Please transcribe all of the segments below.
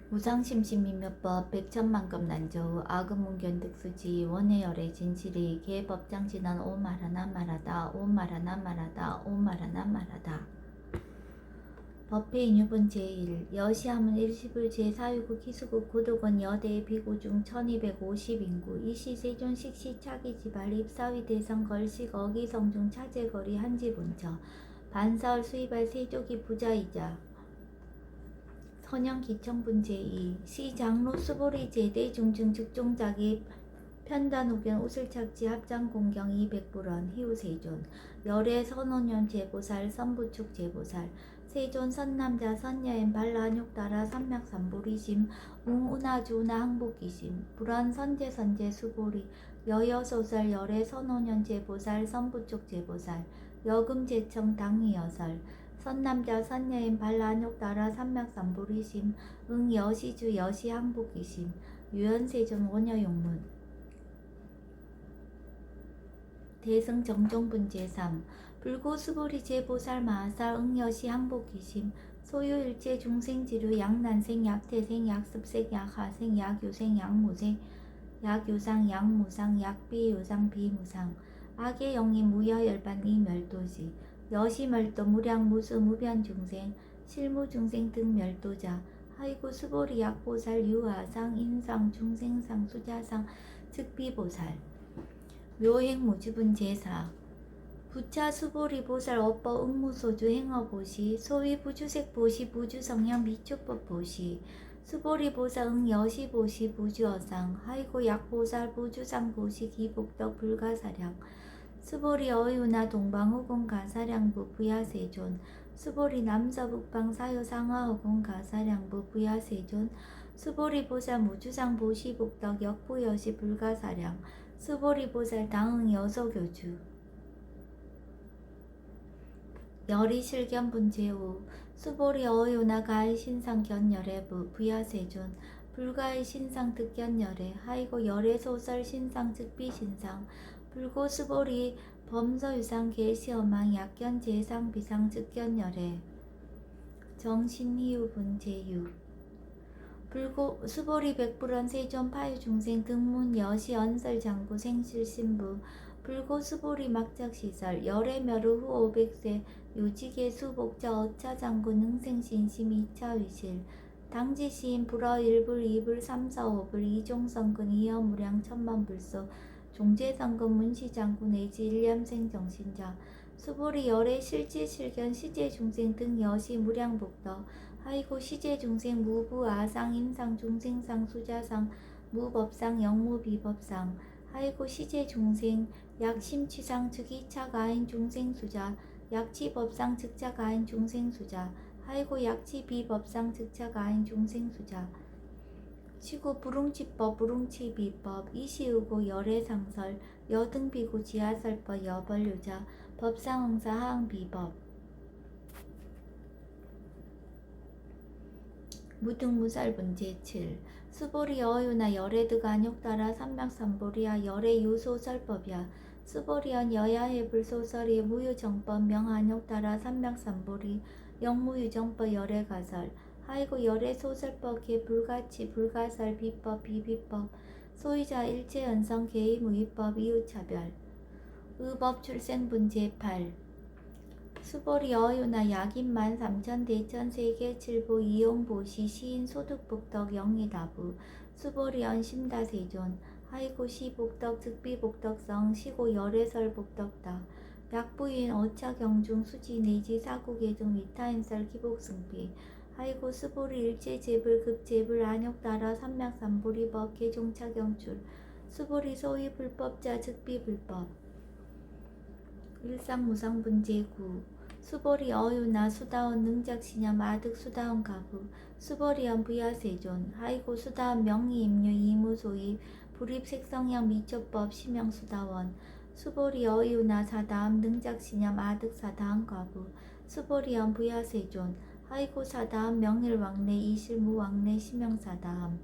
무상심신민묘법 백천만급 난조우 아금문견 득수지 원해열의 진실이 개법장진한 오말하나 말하다 오말하나 말하다 오말하나 말하다. 법회 인유분 제1 여시함은 일시불 제4위국 기수국 구독원 여대 비고중 1250인구 이시 세존식 시차기 지발 입사위 대성 걸식 어기성중 차제거리 한지분처 반사월 수입할 세조기 부자이자 선영 기청분 제2 시장로 수보리 제대 중증 즉종자기 편단후견 우슬착지 합장공경 200불원 희우세존 열애 선원년 제보살 선부축 제보살 세존 선남자 선여인 발라한욕따라 삼맥삼보리심 웅운하주나 항복기심 불원 선제 수보리 여여소설 열애 선원년 제보살 선부축 제보살 여금제청 당위여설 선남자 선여인 발라한욕따라 삼맥삼보리심 응여시주 여시항복기심 유연세존 원여용문 대승 정종분 제3 불고수보리 제보살 마하살 응여시 항복기심 소유일체 중생지류 약난생 약태생 약습생 약하생 약유생 약무생 약유상 약무상 약비유상 비무상 악의 영이 무여열반 이멸도지 여시멸도 무량무수 무변중생 실무중생 등 멸도자 하이고 수보리 약보살 유하상 인상 중생상 수자상 즉비보살 묘행무주분 제4 부차 수보리 보살 업법 응무소주 행어보시 소위 부주색 보시 부주성향 미축법 보시 수보리 보살 응여시 보시 부주어상 하이고 약보살 부주상 보시 기복덕 불가사량 수보리 어유나 동방후공 가사량부 부야세존 수보리 남서북방 사유상하후공 가사량부 부야세존 수보리 보살 무주상 보시 복덕 역부여시 불가사량 수보리 보살 당응 여서교주 열이 실견분 제우 수보리 어유나 가의 신상 견열애부 부야세존 불가의 신상 득견열애 하이고 열애 소설 신상 즉비 신상 불고 수보리 범서유상 계시어망 약견 제상 비상 즉견열애 정신희우분 제유 불고 수보리 백불원 세존 파유중생 등문 여시 언설 장구 생실신부 불고 수보리 막작시설 열애멸후 후 500세 요지계 수복자 어차장구 능생신심 2차위실 당지시인 불어 1불 2불 3, 4, 5불 이종성근 이여무량 천만불소 종제성근 문시장구 내지 일념생 정신자 수보리 열애 실지실견 시제중생 등 여시 무량복덕 하이고 시제중생 무부아상 인상 중생상 수자상 무법상 영무비법상 하이고 시제중생 약심취상 즉이차가인 중생수자 약치법상 즉자가인 중생수자 하이고 약치비법상 즉자가인 중생수자 시고 부릉치법 부릉치비법 이시우고 열애상설 여등비고 지하설법 여벌유자 법상응사 하응비법 무등무살분 제7 수보리 어유나 열애드가 안욕따라 삼맥삼보리야 열애유소설법이야 수보리언 여야해불소설이 무유정법 명안욕따라 삼맥삼보리 영무유정법 열애가설 하이고 열애소설법 개불가치 불가설 비법 비비법 소유자 일체연성 개의무위법 이유차별 의법 출생분 제8 수보리 어유나 약인만 삼천 대천 세계 칠보 이용보시 시인 소득복덕 영이다부 수보리 언심다세존 하이고 시복덕 즉비복덕성 시고 열애설 복덕다 약부인 어차경중 수지 내지 사구계중 위타인설 기복승비 하이고 수보리 일체제불 급제불 안욕따라 삼맥삼보리법 개종차경출 수보리 소위 불법자 즉비불법 일상무상분 제9 수보리 어유나 수다원 능작시념 아득 수다원 가부 수보리언 부야세존 하이고 수다원 명의임류 이무소입 불입색성형 미초법 시명수다원 수보리 어유나 사다함 능작시념 아득 사다함 가부 수보리언 부야세존 하이고 사다함 명일왕래 이실무왕래 시명사다함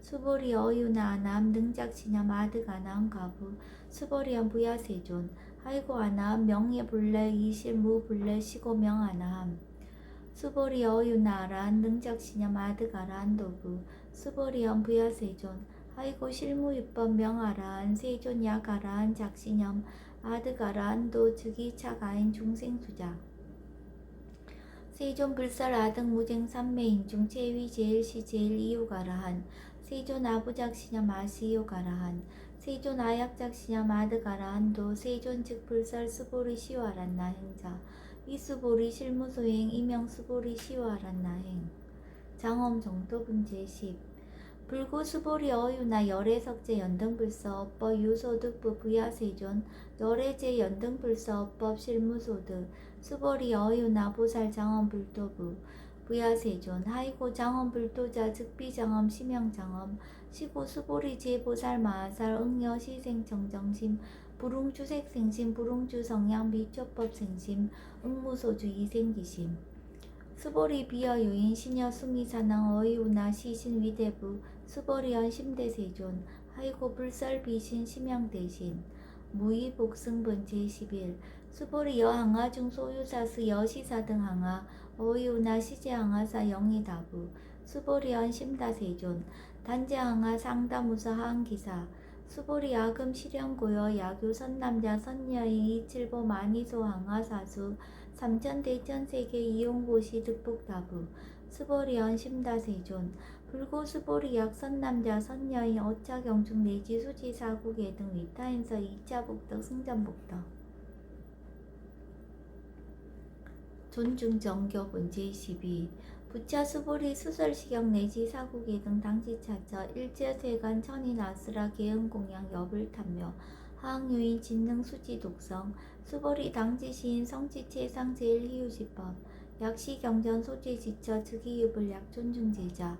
수보리 어유나 아남 능작시념 아득 아나함 가부 수보리언 부야세존 하이고 아나함 명예불래 이실무불래 시고명 아나함 수보리 어유나란 능적시념 아드가란 도부 수보리언 부야세존 하이고 실무유법 명하란 세존 야가란 작시념 아드가란 도 즉이 차가인 중생수자 세존 불설 아등 무쟁 삼매인중 제위 제일 시 제일 이유가라한 세존 아부작시념 아시요가라한 세존 아약작시념 아드가라한 도 세존 즉 불설 수보리 시와란나 행자 이수보리 실무소행 이명수보리 시와란나행 장엄 정토분제 10 불구수보리 어유나 열애석제 연등불서 업법 유소득부 부야세존 열애제 연등불서 업법 실무소득 수보리 어유나 보살 장엄불도부 부야세존 하이고 장엄불도자 즉비장엄 심영장엄 시고 수보리 제보살 마하살 응여 시생정정심 불웅주색생심 불웅주성양 미초법생심 응무소주 이생기심 수보리 비어 요인 시녀 수미사낭 어이우나 시신 위대부 수보리언 심대세존 하이고 불설 비신 심양대신 무의 복승분 제11 수보리 여항아 중 소유사스 여시사 등 항아 어이우나 시제항아사 영이다부 수보리언 심다세존 단제항아 상다무사 하항기사 수보리 야금 실현고여 야교 선남자 선여인 이칠보 만이소 항아 사수 삼천대천세계 이용고시 득복다부 수보리언 심다세존 불고수보리약 선남자 선여인 어차경중 내지 수지사국예 등 위타인서 2차 복덕 승전복덕 존중정교본 제12 부차 수보리 수설시경 내지 사국예 등 당지차처 일제세간 천인아스라 계응공양 여불탐묘 하항요인 진능 수지 독성 수보리 당지시인 성지체상 제일희유지법 약시경전 소지지처 즉이유불 약존중제자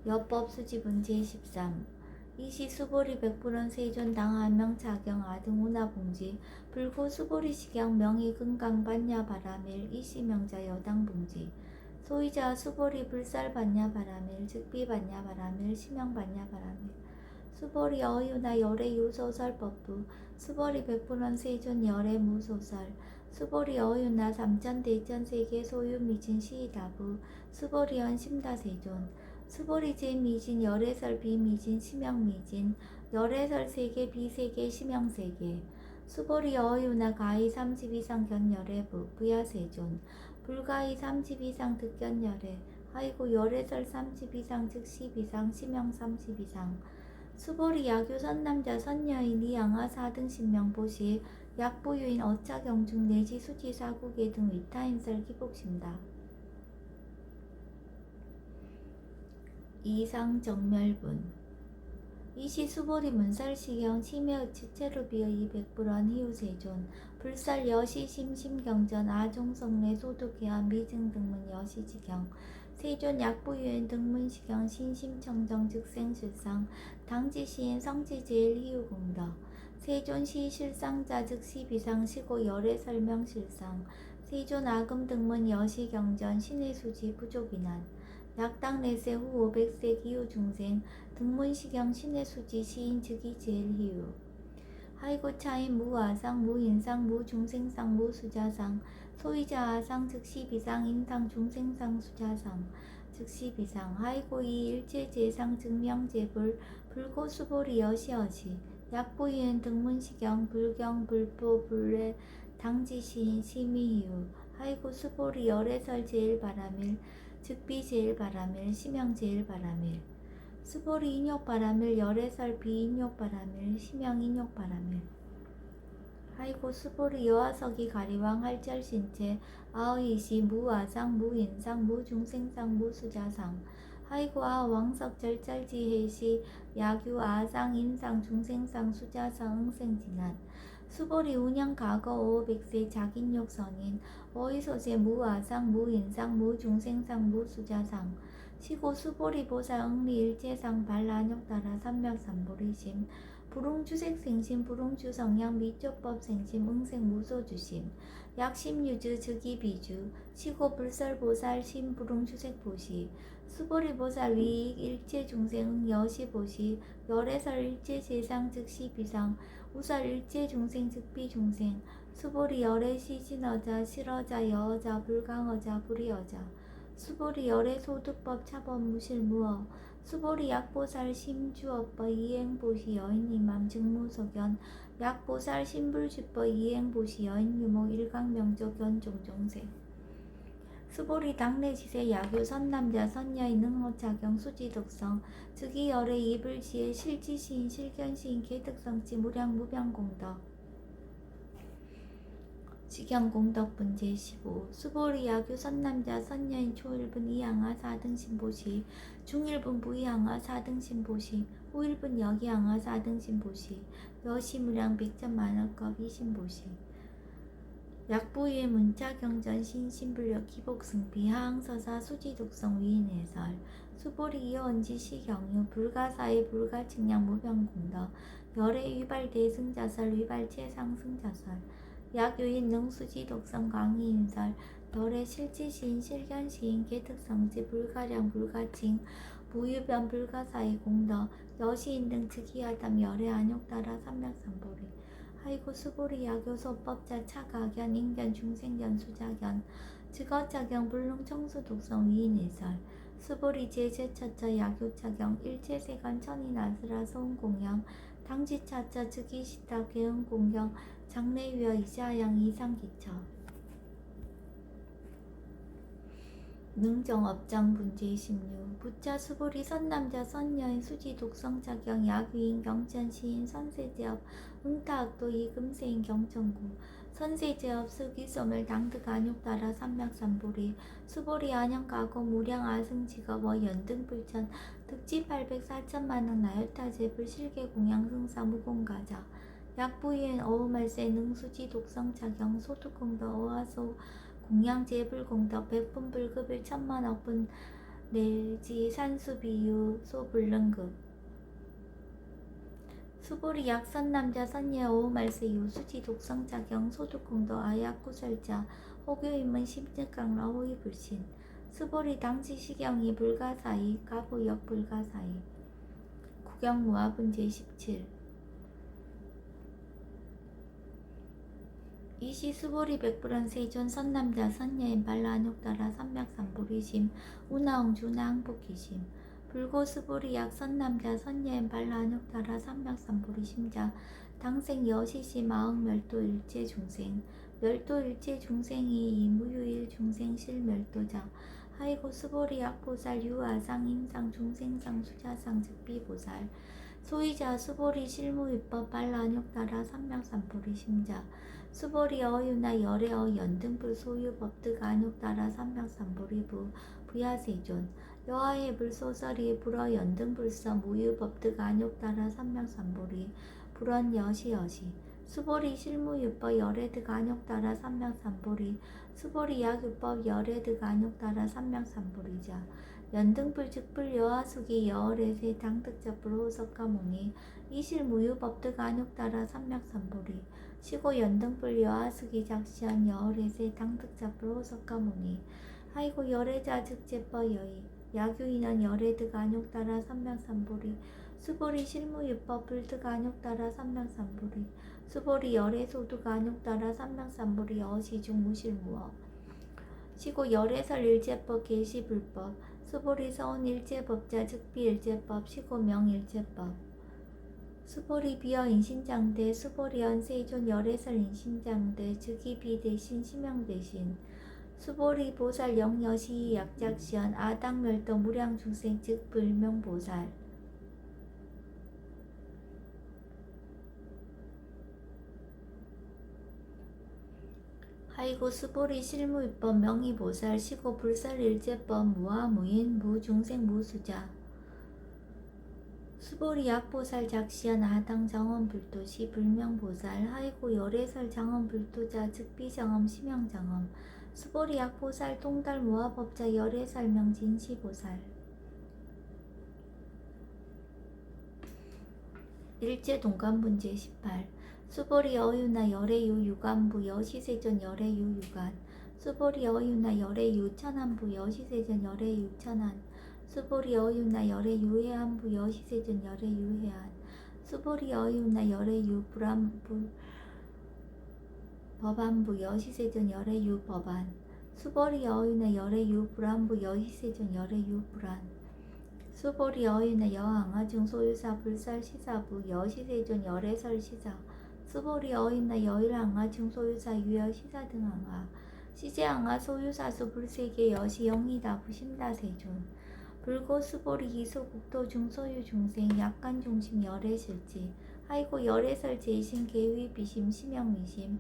여법 수지분 제13 이시 수보리 백불원 세존 당한명 차경 아등 운하봉지 불고 수보리 식양 명의 금강 반야 바라밀 이시 명자 여당 봉지 소이자 수보리 불살 반야 바라밀 즉비 반야 바라밀 심양 반야 바라밀 수보리 어유나 열애 유소설 법부 수보리 백불원 세존 열애 무소설 수보리 어유나 삼천대천 세계 소유 미진 시이다부 수보리언 심다세존 수보리 제미진 열애설 비미진 심양미진 열애설 세계 비세계 심양세계 수보리 어유나 가히 30 이상 견열애부 부야세존 불가히 30 이상 득견열애 하이고 열애설 30 이상 즉 10 이상 심양 30 이상 수보리 야교 선남자 선여인 이양아 4등 신명보시 약부유인 어차경중 내지 수지사국예 등 위타인설 기복심다 이상정멸분 이시 수보리 문살시경 심해의치체로 비어 이백불원 희우세존 불살 여시심심경전 아종성내 소득해한 미증등문 여시지경 세존 약부유인 등문시경 신심청정 즉생실상 당지시인 성지제일 희우공덕 세존 시실상자 즉 시비상 시고 열애 설명실상 세존 아금 등문 여시경전 신의수지 부족이난 약당 내세 후 500세 기후 중생 등문시경 신의수지 시인 즉이 제일 희우 하이고 차인 무아상 무인상 무중생상 무수자상 소이자 아상 즉시비상 인상 중생상 수자상 즉시비상 하이고 이 일체제상 증명제불 불고수보리 여시어시 약부인 등문시경 불경 불보 불례 당지시인 심의희우 하이고 수보리 열애설 제일바라밀 즉비 제일바라밀 심영 제일바라밀 수보리 인욕바라밀 열애설 비인욕바라밀 심영 인욕바라밀 하이고 수보리 여하석이 가리왕 할절신체 아의시 무아상 무인상 무중생상 무수자상 하이고 아왕석 절절지해시 야규 아상 인상 중생상 수자상 응생진한 수보리 운영 과거 500세 자긴욕 선인 어이소세 무아상 무인상 무중생상 무수자상 시고 수보리 보살 응리 일체상 발란욕 따라 삼맥삼보리심 불웅주색생심 불웅주성양 미조법생심 응생 무소주심 약심유주 즉이비주 시고 불설보살 심불웅주색보시 수보리보살 위익 일체중생 여시보시 열애설 일체세상 즉시비상 우설 일체중생 즉비중생 수보리 열애시 진어자 실어자 여어자 불강어자 불이어자 수보리 열애소득법 차범무실무어 수보리 약보살 심주업법 이행보시 여인이맘 증무소견 약보살 신불주법 이행보시 여인유모 일강명조 견종종세 수보리 당내지세 야교 선남자 선여인 능호차경 수지독성 즉이 열애 이불지의 실지시인 실견시인 개특성지 무량무병공덕 직영공덕분 제15 수보리 야교 선남자 선여인 초일분 이양하 4등 신보시 중일분 부이양하 4등 신보시 후일분 여기양하 4등 신보시 여시무량 백전만월급 이신보시 약부의 문자경전 신신불력 기복승비 하항서사 수지독성 위인해설 수보리 이어언지 시경유 불가사의 불가측량 무병공덕 열애 위발 대승자설 위발 최상승자설 약유인 능수지 독성 강의인설 열애 실지시인 실견시인 개특성지 불가량 불가칭 무유변 불가사의 공덕 여시인 등 즉위하담 열애 안욕따라 삼맥삼보리 하이고 수보리 야교소법자 차가견 인견 중생견 수자견 즉어차경 불능청수 독성 위인해설 수보리 제제차차 야교차경 일체세간 천인아스라 소음공영 당지차차 즉위시타 개응공경 장래위어 이자양 이상기처 능정업장분제 16 부차 수보리 선남자 선여인 수지 독성차경 야귀인 경천시인 선세제업 응타악도 이금세인 경천구 선세제업 수기소멸 당득 안욕따라 삼맥삼보리 수보리 안영가고 무량 아승직업 연등불천 득지 800 4천만원 나열타제불 실계공양승사 무공가자 약부인 어우말세 능수지 독성차경 소득공덕 어하소 공양제불공덕 백분불급일 천만억분 내지 산수비유 소불능급 수보리 약선남자 선예 어우말세 요수지 독성차경 소득공덕 아약구설자 호교인문 심증강라 호위불신 수보리 당지시경이 불가사이 가보역 불가사이 구경무화분 제17 이시 수보리 백불원 세존 선남자 선여인 발라안욕따라 삼맥삼보리심 우나옹주나 항복기심 불고 수보리 약 선남자 선여인 발라안욕따라 삼맥삼보리심자 당생 여시시 마흥멸도 일체중생 멸도 일체중생이 이무유일 중생실 멸도자 하이고 수보리 약보살 유아상 임상 중생상 수자상 즉비보살 소이자 수보리 실무위법 발라안욕따라 삼맥삼보리심자 수보리 어유나 열애어 연등불 소유법득 안욕따라 삼맥삼보리부 부야세존 여하의 불소설이 불어 연등불서 무유법득 안욕따라 삼맥삼보리 불원 여시여시 수보리 실무유법 열애득 안욕따라 삼맥삼보리 수보리 약유법 열애득 안욕따라 삼맥삼보리자 연등불 즉불 여하수기 여월에세 당득자불 호석가몽이 이실무유법득 안욕따라 삼맥삼보리 시고 연등불 여하수기 작시한 여월에세 당득자불 호석가몽이 하이고 열애자 즉제법 여의 야규인한 열애득 안욕따라 삼맥삼보리 수보리 실무유법 불득 안욕따라 삼맥삼보리 수보리 열애소득 안욕따라 삼맥삼보리 어시중 무실무어 시고 열애설 일제법 계시불법 수보리 서운 일제법자 즉비 일제법 시고 명일제법 수보리 비어 인신장대 수보리 연세존 열애설 인신장대 즉이 비 대신 심형 대신 수보리 보살 영여시 약작시연 아당멸도 무량중생 즉 불명보살 하이고 수보리 실무위법 명의보살 시고 불살일제법 무아무인 무중생 무수자 수보리 약보살 작시연 아당 정엄불도시 불명보살 하이고 열애설 정엄불도자 즉비정엄 심형정엄 수보리 약보살 통달 무아법자 열애설 명진시보살 일제동관분 제18 수보리 어유나 열애유 유관부 여시세전 열애유 유관 수보리 어유나 열애유 천안부 여시세전 열애유 천안 수보리 어유나 열애유 해안부 여시세전 열애유 해안 수보리 어유나 열애유 불안부 법안부 여시세전 열애유 법안 수보리 여인의 열의 유불안부 여시세존 열의 유불안 수보리 여인의 여항아중 소유사 불살 시사부 여시세존 열의 설시사 수보리 여인의 여일항아중 소유사 유여 시사 등항아 시제항아 소유사수 불세계 여시 영이다 부심다세존 불고 수보리 이소 국토 중소유 중생 약간 중심 열의 실지 하이고 열의 설 제신 계위 비심 심형 미심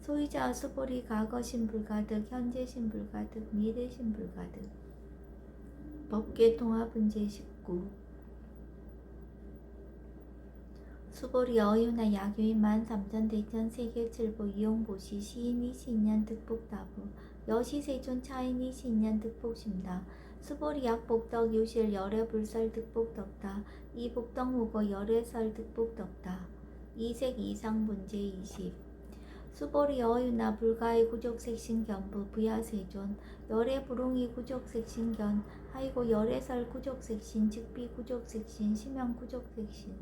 소유자 수보리 과거신 불가득 현재신 불가득 미래신 불가득 법계 통합은 제19 수보리 어유나 야교인 13,000대천 세계칠보 이용보시 시인이 신년 득복다부 여시세존 차인이 신년 득복심다 수보리 약복덕 유실 열의 불설 득복덕다 이복덕 무거 열의 설 득복덕다 이색 이상 문제 20 수보리 어유나 불가의 구족색신 견부 부야세존 열의 불웅이 구족색신 견 하이고 열의 설 구족색신 즉비 구족색신 심형 구족색신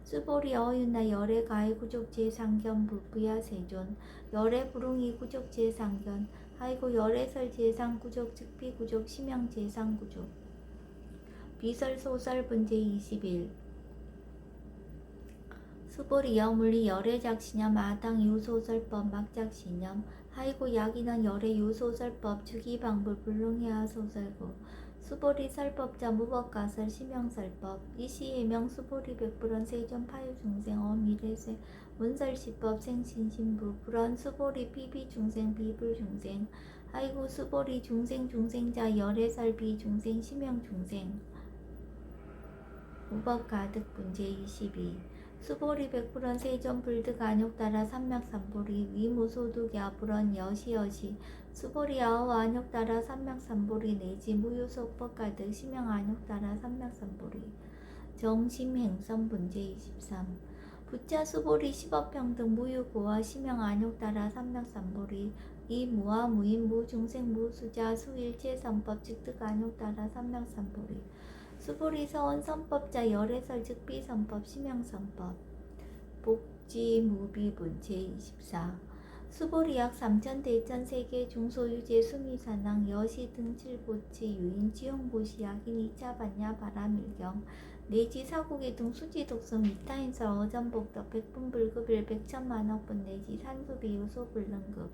수보리 어유나 열의 가의 구족제 상견부 부야세존 열의 불웅이 구족제 상견 하이고 열의 설 제상 구족 즉비 구족 심형 제상 구족 비설 소설 분제 21 수보리 여물리 열의 작시념 아당 유소설법 막작시념 하이고 약인원 열의 유소설법 주기방불 불능해야 소설고 수보리 설법자 무법가설 심형설법 이시해명 수보리 백불원 세존 파유중생 어미래세 문설시법 생신신부 불원 수보리 비비중생 비불중생 하이고 수보리 중생자 열애설 비중생 심형중생 무법가득 분제 22 수보리 백불원 세존 불득 안욕따라 삼맥삼보리 위무소득 야불원 여시여시 수보리 아우 안욕따라 삼맥삼보리 내지 무유속법 가득 심형 안욕따라 삼맥삼보리 정심행선 분제 23 부자 수보리 십업평등 무유고와 심형 안욕따라 삼맥삼보리 이 무아 무인 무중생 무수자 수일체선법 즉득 안욕따라 삼맥삼보리 수보리 서원 선법자 열애설 즉비 선법 심형선법 복지 무비분 제24 수보리 약 3,000대천 세계 중소유제 수미산항 여시 등칠보치 유인 지용보시 약인 2차 반야 바람일경 내지 사국의 등 수지 독성 미타인설 어전복덕 백분불급일 백천만억분 내지 산수비 요소 불능급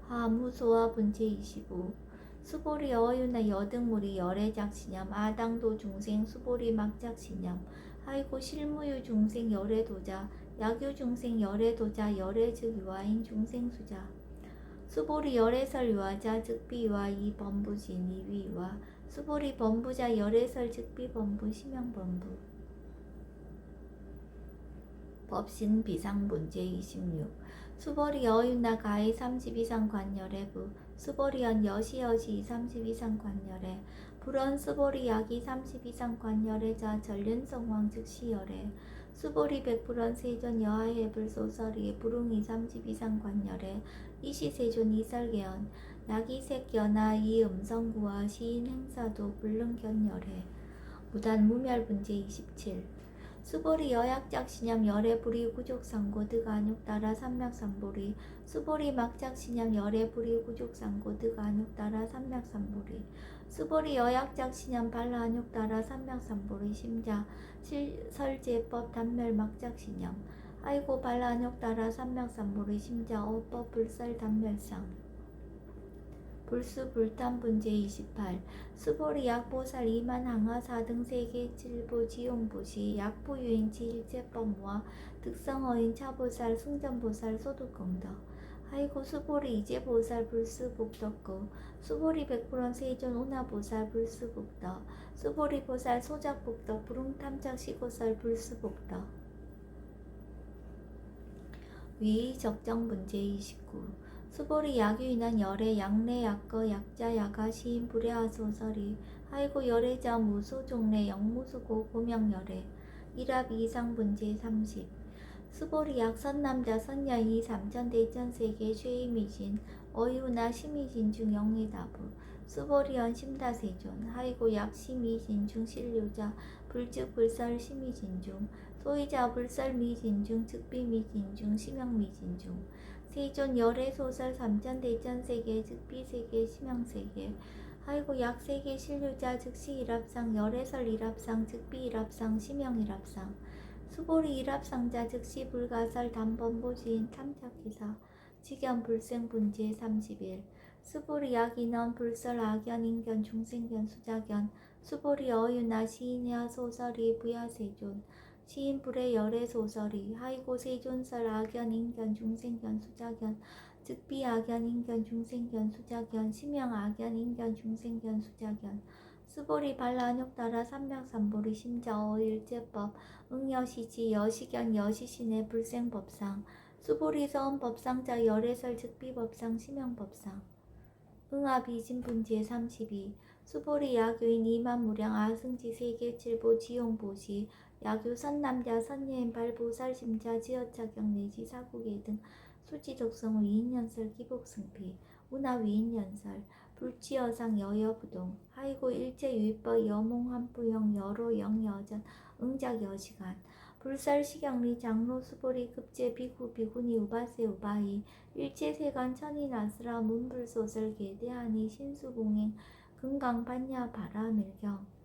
하무소와 분체 25 수보리 어유나 여등물이 열애작시념 아당도 중생 수보리 막작시념 하이고 실무유 중생 열애도자 약유 중생 열애도자 열애즉 유아인 중생수자 수보리 열애설 유아자 즉비 유아 이 범부진 이위 유아 수보리 범부자 열애설 즉비 범부 심형 범부 법신 비상분제 26 수보리 여유나 가의 30이상 관열애부 수보리연 여시여시 30이상 관열애 불원 수보리 약이 30이상 관열애자 전륜성왕 즉시열애 수보리 백불원 세존 여하의 불소설이 불웅이 30이상 관열애 이시세존 이설계연 약이 색연하 이 음성구와 시인 행사도 불능견열애 무단 무멸분제 27 수보리 여약작시념 열애불이 구족상고 득안육따라 삼맥삼보리 수보리 막작시념 열애불이 구족상고 득안육따라 삼맥삼보리 수보리 여약작시념 발라안육따라 삼맥삼보리 심자 설제법 단멸 막작시념 아이고 발라안육따라 삼맥삼보리 심자 어법 불설 단멸상 불수 불탄 분제 28 수보리 약보살 2만 항하 4등 세계 7보 지용보시 약보유인치 일체법무와 득성어인 차보살 승전보살 소득공덕 하이고 수보리 이제보살 불수복덕고 수보리 백불원 세존 운하보살 불수복덕 수보리 보살 소작복덕 불웅탐착 시고살 불수복덕 위 적정 분제 29 수보리 약유인한 열애 약내 약거 약자 야가 시인 불야하 소설이 하이고 열애자 무소 종래 영무수고 고명열애 일합 이상 분제 30 수보리 약 선남자 선여이 3,000대천 세계 쇠이미진 어유나 심이진 중 영의다부 수보리연 심다세존 하이고 약 심이진 중 신류자 불즉 불설 심이진 중 소이자 불설 미진 중 즉비 미진 중 심형 미진 중 세존 열애소설 삼천 대천세계 즉비세계 심양세계 하이고 약세계 신류자 즉시 일합상 열애설 일합상 즉비 일합상 심양 일합상 수보리 일합상자 즉시 불가설 단번보지인 탐착기사 직연 불생분제 30일 수보리 약인원 불설 악연 인견 중생견 수자견 수보리 어유나 시인야 소설이 부야세존 시인 불의 열애 소설이 하이고 세존설 악연 인견 중생견 수자견 즉비 악연 인견 중생견 수자견 심양 악연 인견 중생견 수자견 수보리 발란욕 따라 삼명삼보리 심자어 일제법 응여시지 여시견 여시신의 불생법상 수보리 서원법상자 열애설 즉비법상 심양법상 응아비진분제 32 수보리 야교인 이만무량 아승지 세계칠보 지용보시 야교 선남자 선예인 발보살심자 지어차경 내지 사국예 등 수지독성우 위인연설 기복승피 운하위인연설 불치여상 여여부동 하이고 일제유입법 여몽한부영 여로영여전 응작여시간 불살시경리 장로 수보리 급제 비구 비구니 우바세 우바이 일제세관 천인아스라 문불소설 계대하니 신수공행 금강반야 바라밀경